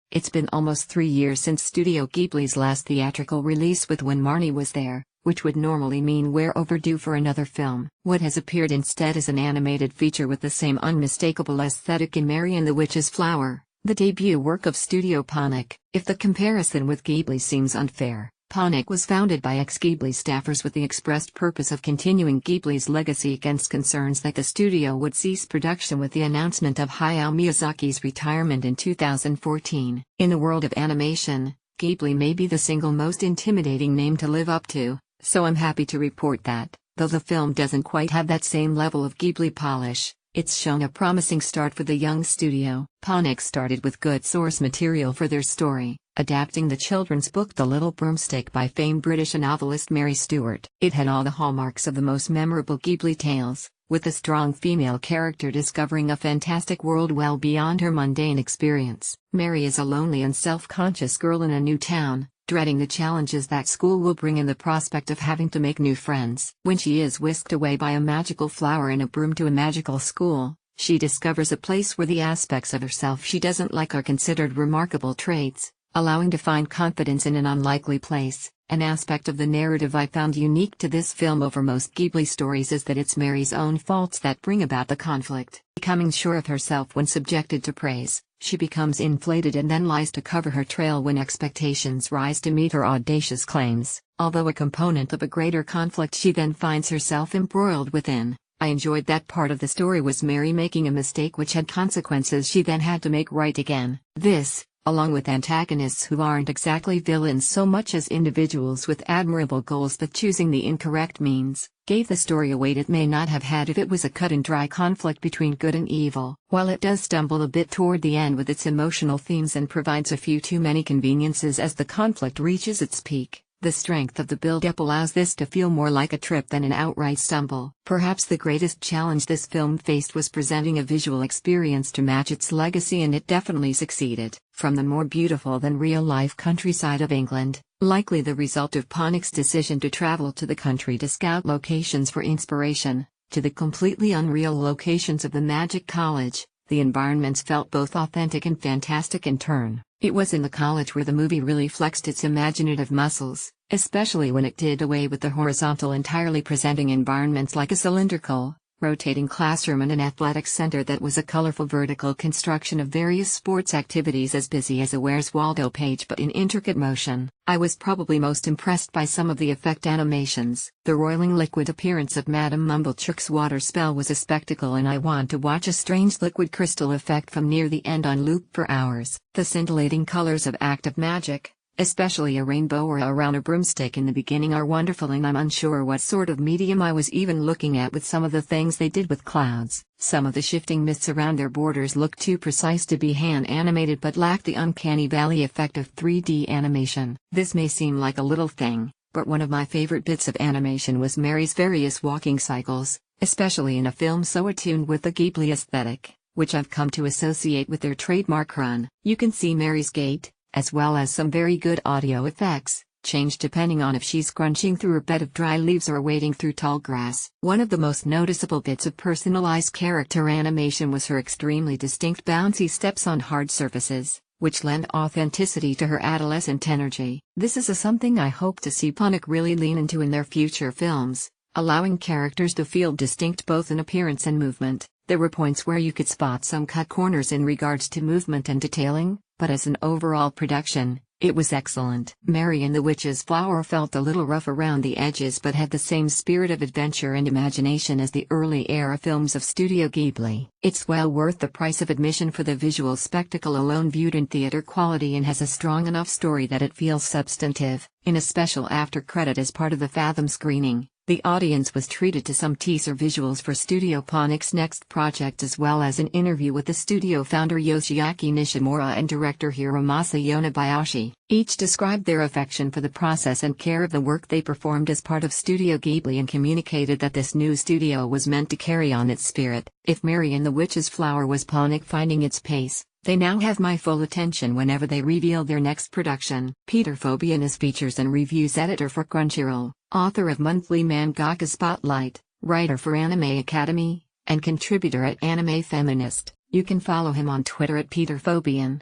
It's been almost 3 years since Studio Ghibli's last theatrical release with When Marnie Was There, which would normally mean we're overdue for another film. What has appeared instead is an animated feature with the same unmistakable aesthetic in Mary and the Witch's Flower, the debut work of Studio Ponoc. If the comparison with Ghibli seems unfair, Ponoc was founded by ex-Ghibli staffers with the expressed purpose of continuing Ghibli's legacy against concerns that the studio would cease production with the announcement of Hayao Miyazaki's retirement in 2014. In the world of animation, Ghibli may be the single most intimidating name to live up to, so I'm happy to report that, though the film doesn't quite have that same level of Ghibli polish, it's shown a promising start for the young studio. Ponoc started with good source material for their story, adapting the children's book The Little Broomstick by famed British novelist Mary Stuart. It had all the hallmarks of the most memorable Ghibli tales, with a strong female character discovering a fantastic world well beyond her mundane experience. Mary is a lonely and self-conscious girl in a new town, dreading the challenges that school will bring and the prospect of having to make new friends. When she is whisked away by a magical flower in a broom to a magical school, she discovers a place where the aspects of herself she doesn't like are considered remarkable traits, allowing to find confidence in an unlikely place. An aspect of the narrative I found unique to this film over most Ghibli stories is that it's Mary's own faults that bring about the conflict. Becoming sure of herself when subjected to praise, she becomes inflated and then lies to cover her trail when expectations rise to meet her audacious claims. Although a component of a greater conflict she then finds herself embroiled within, I enjoyed that part of the story was Mary making a mistake which had consequences she then had to make right again. This, along with antagonists who aren't exactly villains so much as individuals with admirable goals but choosing the incorrect means, gave the story a weight it may not have had if it was a cut-and-dry conflict between good and evil. While it does stumble a bit toward the end with its emotional themes and provides a few too many conveniences as the conflict reaches its peak, the strength of the build-up allows this to feel more like a trip than an outright stumble. Perhaps the greatest challenge this film faced was presenting a visual experience to match its legacy, and it definitely succeeded. From the more beautiful than real-life countryside of England, likely the result of Ponoc's decision to travel to the country to scout locations for inspiration, to the completely unreal locations of the Magic College, the environments felt both authentic and fantastic in turn. It was in the college where the movie really flexed its imaginative muscles, especially when it did away with the horizontal, entirely presenting environments like a cylindrical, rotating classroom and an athletic center that was a colorful vertical construction of various sports activities as busy as a Where's Waldo page but in intricate motion. I was probably most impressed by some of the effect animations. The roiling liquid appearance of Madame Mumblechook's water spell was a spectacle, and I want to watch a strange liquid crystal effect from near the end on loop for hours. The scintillating colors of active magic, especially a rainbow or around a broomstick in the beginning, are wonderful, and I'm unsure what sort of medium I was even looking at with some of the things they did with clouds. Some of the shifting mists around their borders looked too precise to be hand animated but lacked the uncanny valley effect of 3D animation. This may seem like a little thing, but one of my favorite bits of animation was Mary's various walking cycles, especially in a film so attuned with the Ghibli aesthetic, which I've come to associate with their trademark run. You can see Mary's gait, as well as some very good audio effects, change depending on if she's crunching through a bed of dry leaves or wading through tall grass. One of the most noticeable bits of personalized character animation was her extremely distinct bouncy steps on hard surfaces, which lend authenticity to her adolescent energy. This is something I hope to see Ponoc really lean into in their future films, allowing characters to feel distinct both in appearance and movement. There were points where you could spot some cut corners in regards to movement and detailing, but as an overall production, it was excellent. Mary and the Witch's Flower felt a little rough around the edges but had the same spirit of adventure and imagination as the early era films of Studio Ghibli. It's well worth the price of admission for the visual spectacle alone viewed in theater quality, and has a strong enough story that it feels substantive. In a special after credit as part of the Fathom screening, the audience was treated to some teaser visuals for Studio Ponoc's next project, as well as an interview with the studio founder Yoshiaki Nishimura and director Hiromasa Yonebayashi. Each described their affection for the process and care of the work they performed as part of Studio Ghibli, and communicated that this new studio was meant to carry on its spirit. If Mary and the Witch's Flower was Ponoc finding its pace, they now have my full attention whenever they reveal their next production. Peter Fobian is features and reviews editor for Crunchyroll, author of monthly Mangaka Spotlight, writer for Anime Academy, and contributor at Anime Feminist. You can follow him on Twitter at Peter Fobian.